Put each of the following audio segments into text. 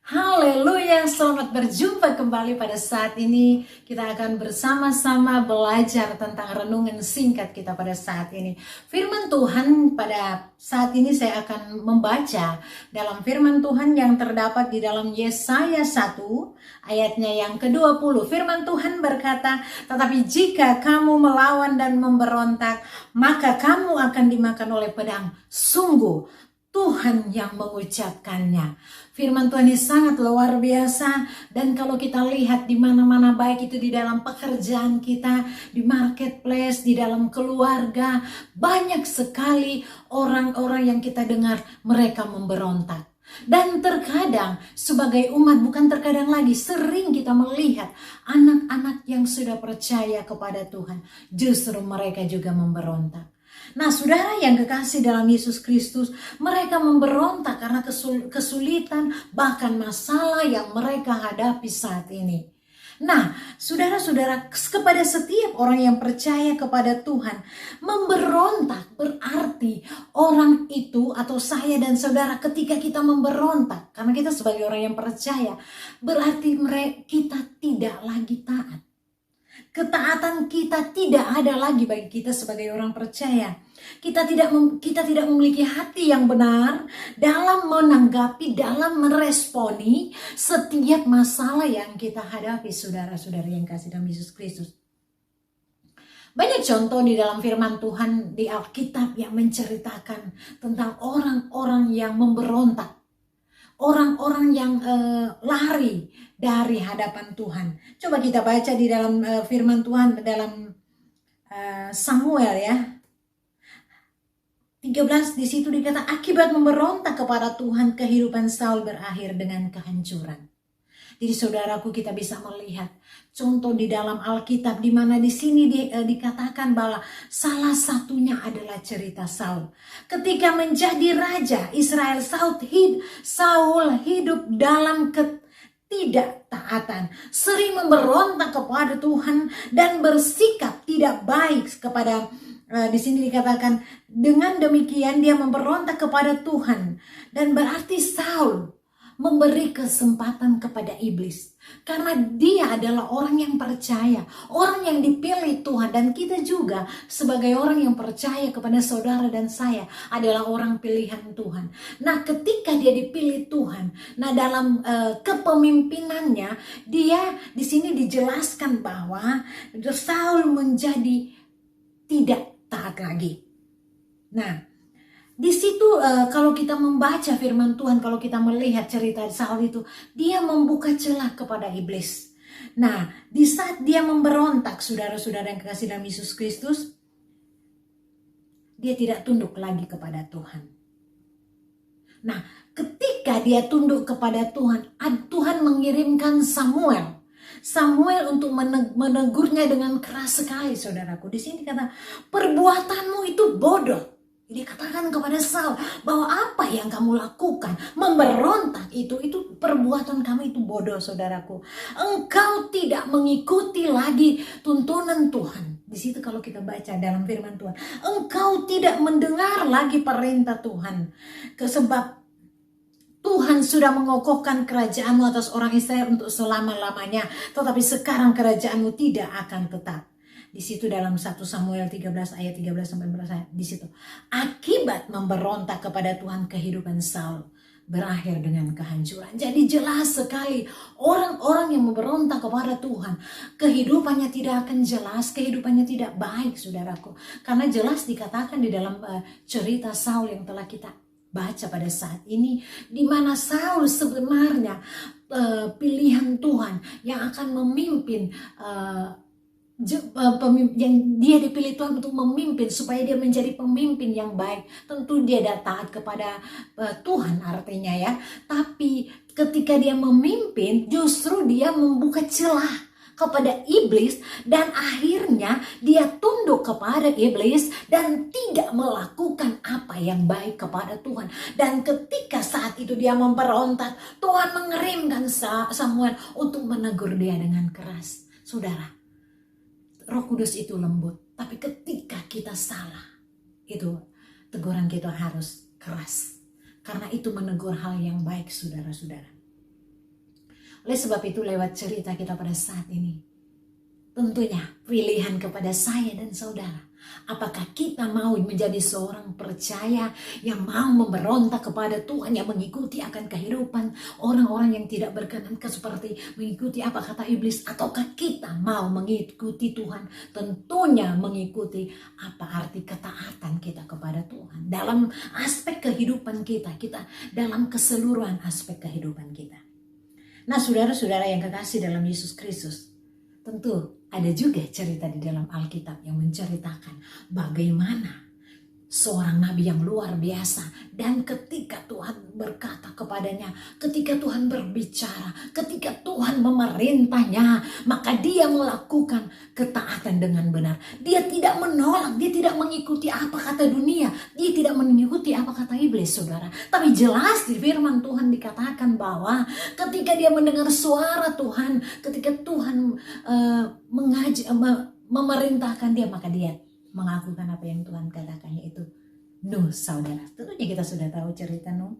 Haleluya, selamat berjumpa kembali pada saat ini. Kita akan bersama-sama belajar tentang renungan singkat kita pada saat ini. Firman Tuhan pada saat ini saya akan membaca dalam firman Tuhan yang terdapat di dalam Yesaya 1 ayatnya yang ke-20. Firman Tuhan berkata, "Tetapi jika kamu melawan dan memberontak, maka kamu akan dimakan oleh pedang. Sungguh Tuhan yang mengucapkannya." Firman Tuhan ini sangat luar biasa, dan kalau kita lihat di mana-mana, baik itu di dalam pekerjaan kita, di marketplace, di dalam keluarga, banyak sekali orang-orang yang kita dengar mereka memberontak. Dan terkadang sebagai umat, bukan terkadang lagi, sering kita melihat anak-anak yang sudah percaya kepada Tuhan, justru mereka juga memberontak. Nah, saudara yang kekasih dalam Yesus Kristus, mereka memberontak karena kesulitan, bahkan masalah yang mereka hadapi saat ini. Nah, saudara-saudara, kepada setiap orang yang percaya kepada Tuhan, memberontak berarti orang itu atau saya dan saudara, ketika kita memberontak, karena kita sebagai orang yang percaya, berarti kita tidak lagi taat. Ketaatan kita tidak ada lagi bagi kita sebagai orang percaya. Kita tidak memiliki hati yang benar dalam menanggapi, dalam meresponi setiap masalah yang kita hadapi, saudara-saudari yang kasih dalam Yesus Kristus. Banyak contoh di dalam firman Tuhan di Alkitab yang menceritakan tentang orang-orang yang memberontak. Orang-orang yang lari dari hadapan Tuhan. Coba kita baca di dalam firman Tuhan dalam Samuel ya. 13 di situ dikata, akibat memberontak kepada Tuhan, kehidupan Saul berakhir dengan kehancuran. Jadi saudaraku, kita bisa melihat contoh di dalam Alkitab di mana di sini dikatakan bahwa salah satunya adalah cerita Saul. Ketika menjadi raja Israel, Saul hidup dalam ketidaktaatan, sering memberontak kepada Tuhan dan bersikap tidak baik kepada di sini dikatakan dengan demikian dia memberontak kepada Tuhan, dan berarti Saul memberi kesempatan kepada iblis. Karena dia adalah orang yang percaya, orang yang dipilih Tuhan, dan kita juga sebagai orang yang percaya kepada saudara dan saya adalah orang pilihan Tuhan. Nah, ketika dia dipilih Tuhan, nah dalam kepemimpinannya dia di sini dijelaskan bahwa Saul menjadi tidak taat lagi. Nah, di situ kalau kita membaca firman Tuhan, kalau kita melihat cerita Saul itu, dia membuka celah kepada iblis. Nah, di saat dia memberontak, saudara-saudara yang kekasih dalam Yesus Kristus, dia tidak tunduk lagi kepada Tuhan. Nah, ketika dia tunduk kepada Tuhan, Tuhan mengirimkan Samuel untuk menegurnya dengan keras sekali, saudaraku. Di sini kata, perbuatanmu itu bodoh. Dia katakan kepada Saul bahwa apa yang kamu lakukan, memberontak itu perbuatan kamu itu bodoh, saudaraku. Engkau tidak mengikuti lagi tuntunan Tuhan. Di situ kalau kita baca dalam firman Tuhan, engkau tidak mendengar lagi perintah Tuhan. Sebab Tuhan sudah mengokohkan kerajaanmu atas orang Israel untuk selama-lamanya, tetapi sekarang kerajaanmu tidak akan tetap. Di situ dalam 1 Samuel 13 ayat 13 sampai 14 di situ. Akibat memberontak kepada Tuhan, kehidupan Saul berakhir dengan kehancuran. Jadi jelas sekali orang-orang yang memberontak kepada Tuhan, kehidupannya tidak akan jelas, kehidupannya tidak baik, saudaraku. Karena jelas dikatakan di dalam cerita Saul yang telah kita baca pada saat ini, di mana Saul sebenarnya pilihan Tuhan yang akan memimpin, yang dia dipilih Tuhan untuk memimpin supaya dia menjadi pemimpin yang baik. Tentu dia taat kepada Tuhan artinya ya. Tapi ketika dia memimpin, justru dia membuka celah kepada iblis, dan akhirnya dia tunduk kepada iblis dan tidak melakukan apa yang baik kepada Tuhan. Dan ketika saat itu dia memberontak, Tuhan mengirimkan Samuel untuk menegur dia dengan keras. Saudara, Roh Kudus itu lembut, tapi ketika kita salah, itu teguran kita harus keras. Karena itu menegur hal yang baik, saudara-saudara. Oleh sebab itu lewat cerita kita pada saat ini, tentunya pilihan kepada saya dan saudara. Apakah kita mau menjadi seorang percaya yang mau memberontak kepada Tuhan, yang mengikuti akan kehidupan orang-orang yang tidak berkenan seperti mengikuti apa kata iblis, ataukah kita mau mengikuti Tuhan, tentunya mengikuti apa arti ketaatan kita kepada Tuhan dalam aspek kehidupan kita dalam keseluruhan aspek kehidupan kita. Nah, saudara-saudara yang kekasih dalam Yesus Kristus, tentu ada juga cerita di dalam Alkitab yang menceritakan bagaimana seorang nabi yang luar biasa, dan ketika Tuhan berkata kepadanya, ketika Tuhan berbicara, ketika Tuhan memerintahnya, maka dia melakukan ketaatan dengan benar. Dia tidak menolak, dia tidak mengikuti apa kata dunia, dia tidak mengikuti apa kata iblis, saudara. Tapi jelas di firman Tuhan dikatakan bahwa ketika dia mendengar suara Tuhan, ketika Tuhan memerintahkan dia, maka dia mengakukan apa yang Tuhan katakan, yaitu Nuh, saudara. Tentunya kita sudah tahu cerita Nuh.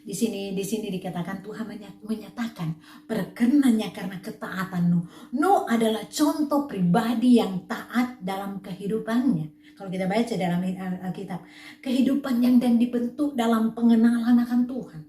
Di sini dikatakan Tuhan menyatakan perkenannya karena ketaatan Nuh. Nuh adalah contoh pribadi yang taat dalam kehidupannya. Kalau kita baca dalam Alkitab, kehidupan yang dan dibentuk dalam pengenalan akan Tuhan.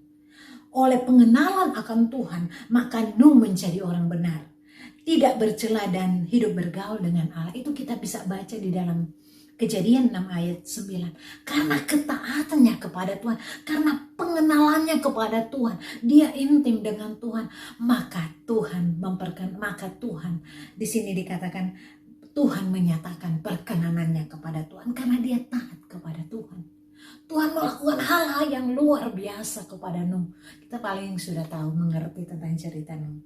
Oleh pengenalan akan Tuhan, maka Nuh menjadi orang benar, tidak bercela dan hidup bergaul dengan Allah. Itu kita bisa baca di dalam Kejadian 6 ayat 9. Karena ketaatannya kepada Tuhan, karena pengenalannya kepada Tuhan, dia intim dengan Tuhan, maka Tuhan di sini dikatakan Tuhan menyatakan perkenanannya kepada Tuhan karena dia taat kepada Tuhan. Tuhan melakukan hal-hal yang luar biasa kepada Nuh. Kita paling sudah tahu mengerti tentang cerita Nuh.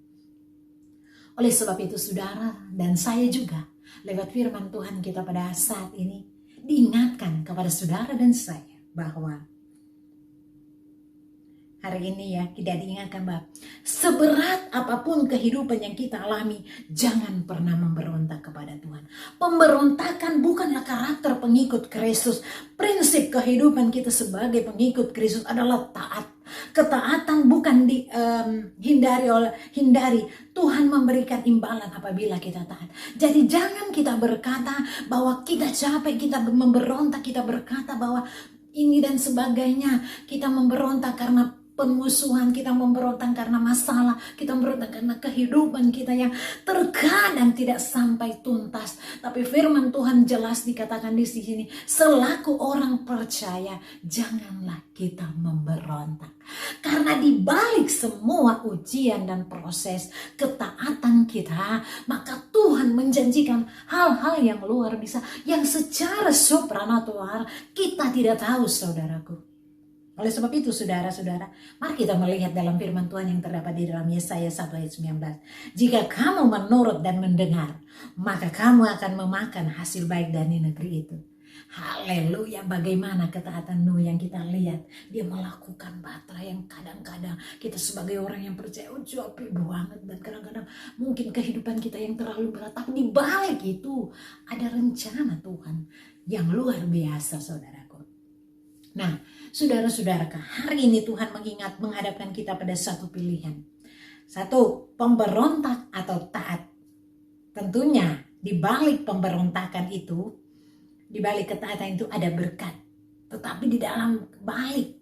Oleh sebab itu saudara dan saya juga lewat firman Tuhan kita pada saat ini diingatkan kepada saudara dan saya bahwa hari ini ya kita diingatkan bahwa seberat apapun kehidupan yang kita alami, jangan pernah memberontak kepada Tuhan. Pemberontakan bukanlah karakter pengikut Kristus. Prinsip kehidupan kita sebagai pengikut Kristus adalah taat. Ketaatan bukan hindari. Tuhan memberikan imbalan apabila kita taat. Jadi jangan kita berkata bahwa kita capek, kita memberontak, kita berkata bahwa ini dan sebagainya. Kita memberontak karena permusuhan, kita memberontak karena masalah, kita memberontak karena kehidupan kita yang terkadang tidak sampai tuntas. Tapi firman Tuhan jelas dikatakan di sini, selaku orang percaya janganlah kita memberontak. Karena di balik semua ujian dan proses ketaatan kita, maka Tuhan menjanjikan hal-hal yang luar biasa yang secara supranatural kita tidak tahu, saudaraku. Oleh sebab itu saudara-saudara, mari kita melihat dalam firman Tuhan yang terdapat di dalam Yesaya 1 ayat 19. Jika kamu menurut dan mendengar, maka kamu akan memakan hasil baik dari negeri itu. Haleluya, bagaimana ketaatan Nuh yang kita lihat. Dia melakukan batra yang kadang-kadang kita sebagai orang yang percaya capek banget. Dan kadang-kadang mungkin kehidupan kita yang terlalu berat. Tapi di balik itu ada rencana Tuhan yang luar biasa, saudaraku. Nah, saudara-saudara, hari ini Tuhan menghadapkan kita pada satu pilihan. Satu, pemberontak atau taat. Tentunya di balik pemberontakan itu, di balik ketaatan itu ada berkat. Tetapi di dalam balik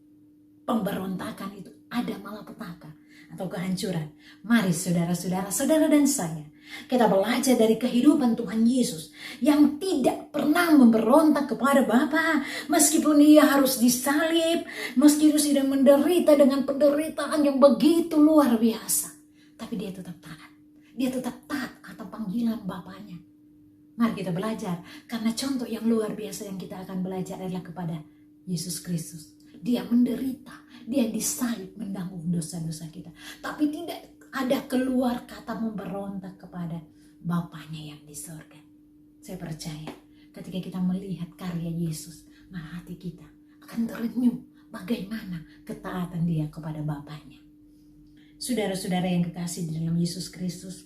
pemberontakan itu ada malapetaka atau kehancuran. Mari saudara-saudara, saudara dan saya, kita belajar dari kehidupan Tuhan Yesus yang tidak pernah memberontak kepada Bapa, meskipun ia harus disalib, meskipun dia menderita dengan penderitaan yang begitu luar biasa, tapi dia tetap taat. Dia tetap taat atas panggilan Bapanya. Mari kita belajar, karena contoh yang luar biasa yang kita akan belajar adalah kepada Yesus Kristus. Dia menderita, dia disalib menanggung dosa-dosa kita, tapi tidak ada keluar kata memberontak kepada Bapanya yang di sorga. Saya percaya ketika kita melihat karya Yesus, maka hati kita akan terenyuh bagaimana ketaatan dia kepada Bapanya. Saudara-saudara yang kekasih di dalam Yesus Kristus,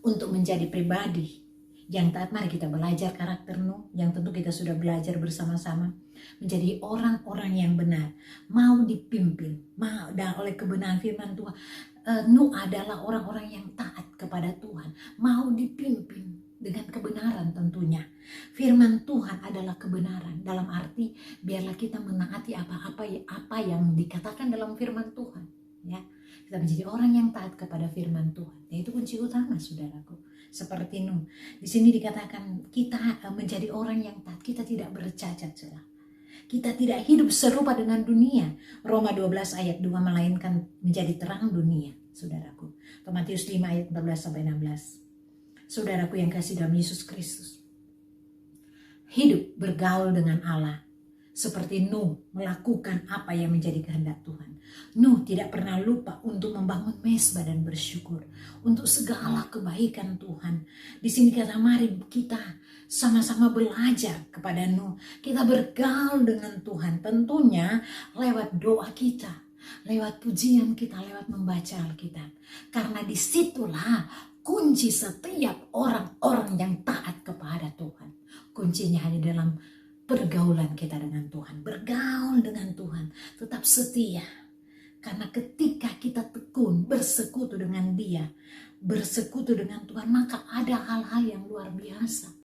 untuk menjadi pribadi Yang taat, mari kita belajar karakter Nuh, yang tentu kita sudah belajar bersama-sama. Menjadi orang-orang yang benar, mau dipimpin, dan oleh kebenaran firman Tuhan. Nuh adalah orang-orang yang taat kepada Tuhan, mau dipimpin dengan kebenaran tentunya. Firman Tuhan adalah kebenaran, dalam arti biarlah kita menaati apa yang dikatakan dalam firman Tuhan, ya. Kita menjadi orang yang taat kepada firman Tuhan, yaitu kunci utama, saudaraku. Seperti Nuh, di sini dikatakan kita menjadi orang yang taat, kita tidak bercacat celah. Kita tidak hidup serupa dengan dunia. Roma 12 ayat 2, melainkan menjadi terang dunia, saudaraku. Matius 5 ayat 14-16. Saudaraku yang kasih dalam Yesus Kristus, hidup bergaul dengan Allah seperti Nuh melakukan apa yang menjadi kehendak Tuhan. Nuh tidak pernah lupa untuk membangun mezbah dan bersyukur untuk segala kebaikan Tuhan. Di sini kata, mari kita sama-sama belajar kepada Nuh. Kita bergaul dengan Tuhan, tentunya lewat doa kita, lewat pujian kita, lewat membaca Alkitab. Karena disitulah kunci setiap orang-orang yang taat kepada Tuhan. Kuncinya hanya dalam pergaulan kita dengan Tuhan. Bergaul dengan Tuhan, tetap setia. Karena ketika kita tekun bersekutu dengan Dia, bersekutu dengan Tuhan, maka ada hal-hal yang luar biasa